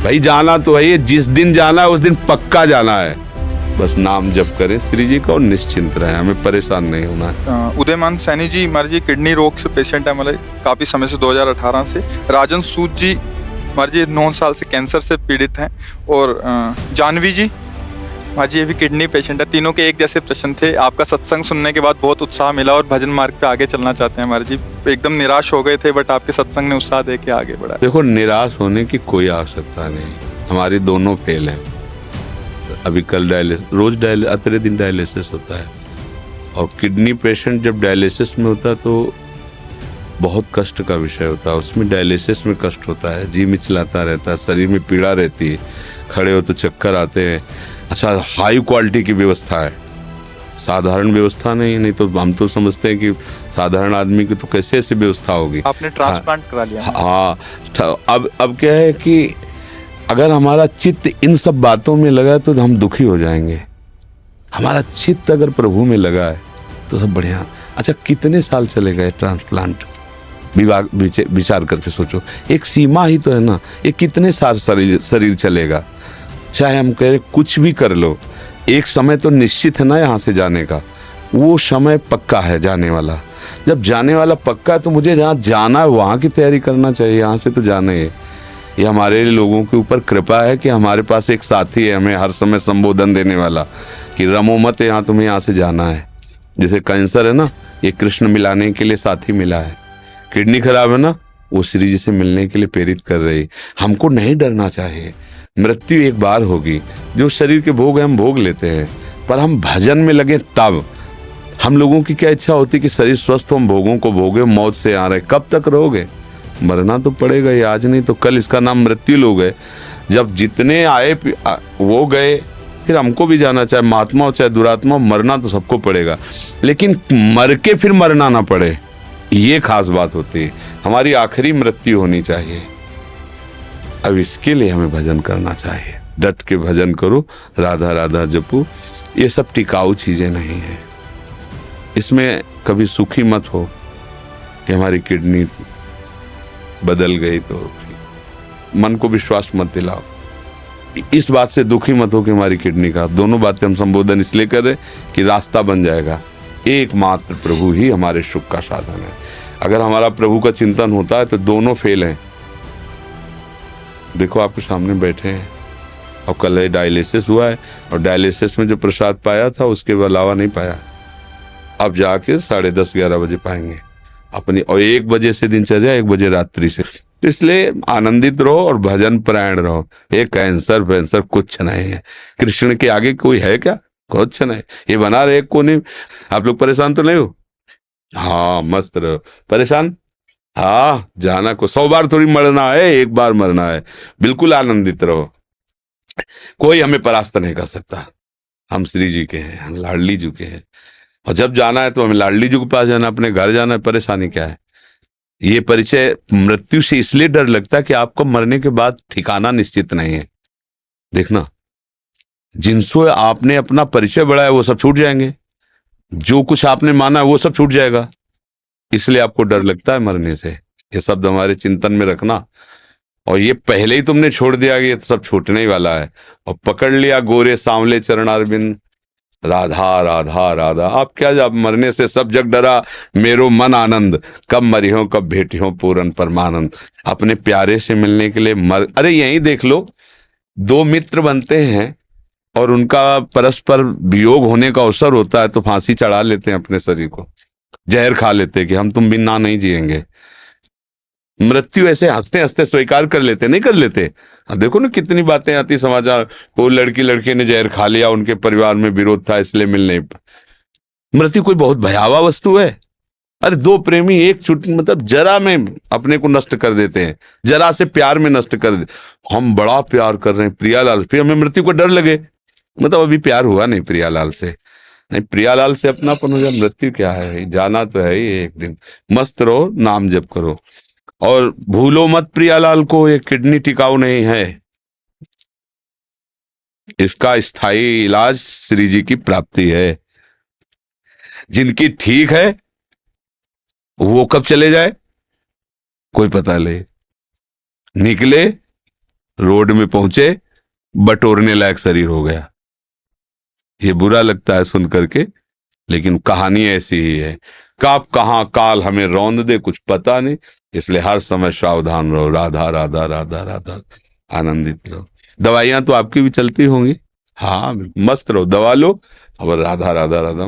भाई जाना तो है, जिस दिन जाना है उस दिन पक्का जाना है। बस नाम जप करें श्री जी का और निश्चिंत रहे, हमें परेशान नहीं होना है। उदयमान सैनी जी हमारे जी किडनी रोग से पेशेंट है, मतलब काफ़ी समय से 2018 से। राजन सूद जी हमारे जी 9 साल से कैंसर से पीड़ित हैं। और जानवी जी हमारे जी ये भी किडनी पेशेंट है। तीनों के एक जैसे प्रश्न थे। आपका सत्संग सुनने के बाद बहुत उत्साह मिला और भजन मार्ग पे आगे चलना चाहते हैं हमारे जी। एकदम निराश हो गए थे बट आपके सत्संग ने उत्साह दे के आगे बढ़ा। देखो, निराश होने की कोई आवश्यकता नहीं, हमारी दोनों फेल हैं। अभी कल रोज आते दिन डायलिसिस होता है, और किडनी पेशेंट जब डायलिसिस में होता है तो बहुत कष्ट का विषय होता है। उसमें डायलिसिस में कष्ट होता है, जी मिचलाता रहता है, शरीर में पीड़ा रहती है, खड़े हो तो चक्कर आते हैं। अच्छा, हाई क्वालिटी की व्यवस्था है, साधारण व्यवस्था नहीं तो हम तो समझते हैं कि साधारण आदमी की तो कैसे ऐसी व्यवस्था होगी। आपने ट्रांसप्लांट करा लिया? हाँ, अब क्या है कि अगर हमारा चित्त इन सब बातों में लगा तो हम दुखी हो जाएंगे। हमारा चित्त अगर प्रभु में लगा है तो सब बढ़िया। अच्छा, कितने साल चलेगा ये ट्रांसप्लांट? विचार करके सोचो, एक सीमा ही तो है ना। ये कितने साल शरीर चलेगा? चाहे हम कह रहे कुछ भी कर लो, एक समय तो निश्चित है ना यहाँ से जाने का। वो समय पक्का है जाने वाला। जब जाने वाला पक्का है तो मुझे जहाँ जाना है वहाँ की तैयारी करना चाहिए। यहाँ से तो जाना ही है। ये हमारे लोगों के ऊपर कृपा है कि हमारे पास एक साथी है हमें हर समय संबोधन देने वाला कि रमो मत, यहाँ तुम्हें यहाँ से जाना है। जैसे कैंसर है ना, ये कृष्ण मिलाने के लिए साथी मिला है। किडनी खराब है ना, वो श्री जी से मिलने के लिए प्रेरित कर रही। हमको नहीं डरना चाहिए। मृत्यु एक बार होगी, जो शरीर के भोग है हम भोग लेते हैं, पर हम भजन में लगे तब। हम लोगों की क्या इच्छा होती कि शरीर स्वस्थ हो, हम भोगों को भोगे, मौत से आ रहे। कब तक रहोगे? मरना तो पड़ेगा ही, आज नहीं तो कल। इसका नाम मृत्यु लोग है। जब जितने आए वो गए, फिर हमको भी जाना, चाहे महात्मा हो चाहे दुरात्मा, मरना तो सबको पड़ेगा। लेकिन मर के फिर मरना ना पड़े, ये खास बात होती है। हमारी आखिरी मृत्यु होनी चाहिए। अब इसके लिए हमें भजन करना चाहिए। डट के भजन करो, राधा राधा जपो। ये सब टिकाऊ चीजें नहीं है। इसमें कभी सुखी मत हो कि हमारी किडनी बदल गई, तो मन को विश्वास मत दिलाओ। इस बात से दुखी मत हो कि हमारी किडनी का। दोनों बातें हम संबोधन इसलिए कर रहे कि रास्ता बन जाएगा। एकमात्र प्रभु ही हमारे सुख का साधन है। अगर हमारा प्रभु का चिंतन होता है तो दोनों फेल हैं। देखो, आपके सामने बैठे हैं, और कल डायलिसिस हुआ है, और डायलिसिस में जो प्रसाद पाया था उसके अलावा नहीं पाया। अब जाके 10:30-11 बजे पाएंगे अपनी। और 1 बजे से दिनचर्या, 1 बजे रात्रि से। इसलिए आनंदित रहो और भजन परायण रहो। ये कैंसर कुछ नहीं है। कृष्ण के आगे कोई है क्या? कुछ नहीं। ये बना रहे को नहीं। आप लोग परेशान तो नहीं हो? हाँ, मस्त रहो। परेशान? हाँ, जाना को 100 बार थोड़ी मरना है, एक बार मरना है। बिल्कुल आनंदित रहो। कोई हमें परास्त नहीं कर सकता। हम श्री जी के हैं, हम लाडली जी के हैं। और जब जाना है तो हमें लाडली जी के पास जाना, अपने घर जाना है। परेशानी क्या है? ये परिचय मृत्यु से इसलिए डर लगता है कि आपको मरने के बाद ठिकाना निश्चित नहीं है। देखना, जिनसे आपने अपना परिचय बढ़ाया वो सब छूट जाएंगे, जो कुछ आपने माना है वो सब छूट जाएगा। इसलिए आपको डर लगता है मरने से। ये शब्द हमारे चिंतन में रखना। और ये पहले ही तुमने छोड़ दिया कि ये तो सब छूटने ही वाला है, और पकड़ लिया गोरे सांवले चरणारविंद, राधा राधा राधा। आप क्या, जब मरने से सब जग डरा, मेरो मन आनंद, कब मरी हो कब भेटी हो पूरन परमानंद। अपने प्यारे से मिलने के लिए अरे यहीं देख लो, 2 मित्र बनते हैं और उनका परस्पर वियोग होने का अवसर होता है तो फांसी चढ़ा लेते हैं अपने शरीर को, जहर खा लेते हैं कि हम तुम बिना नहीं जिएंगे। मृत्यु ऐसे हंसते हंसते स्वीकार कर लेते, नहीं कर लेते? देखो ना कितनी बातें आती समाचार, वो लड़की ने जहर खा लिया, उनके परिवार में विरोध था इसलिए मिल नहीं। मृत्यु कोई बहुत भयावह वस्तु है? अरे 2 प्रेमी एक मतलब जरा में अपने को नष्ट कर देते हैं, जरा से प्यार में नष्ट कर दे। हम बड़ा प्यार कर रहे हैं प्रियालाल, फिर हमें मृत्यु को डर लगे। मतलब अभी प्यार हुआ नहीं प्रियालाल से, नहीं प्रियालाल से अपनापन हो जाए। मृत्यु क्या है? जाना तो है ही एक दिन। मस्त रहो, नाम जप करो, और भूलो मत प्रियालाल को। ये किडनी टिकाऊ नहीं है, इसका स्थायी इलाज श्री जी की प्राप्ति है। जिनकी ठीक है वो कब चले जाए कोई पता नहीं। निकले रोड में पहुंचे, बटोरने लायक शरीर हो गया। ये बुरा लगता है सुन करके, लेकिन कहानी ऐसी ही है। कब कहाँ काल हमें रौंद दे कुछ पता नहीं, इसलिए हर समय सावधान रहो। राधा राधा राधा राधा, आनंदित रहो। दवाइयां तो आपकी भी चलती होंगी, हाँ मस्त रहो, दवा लो और राधा राधा राधा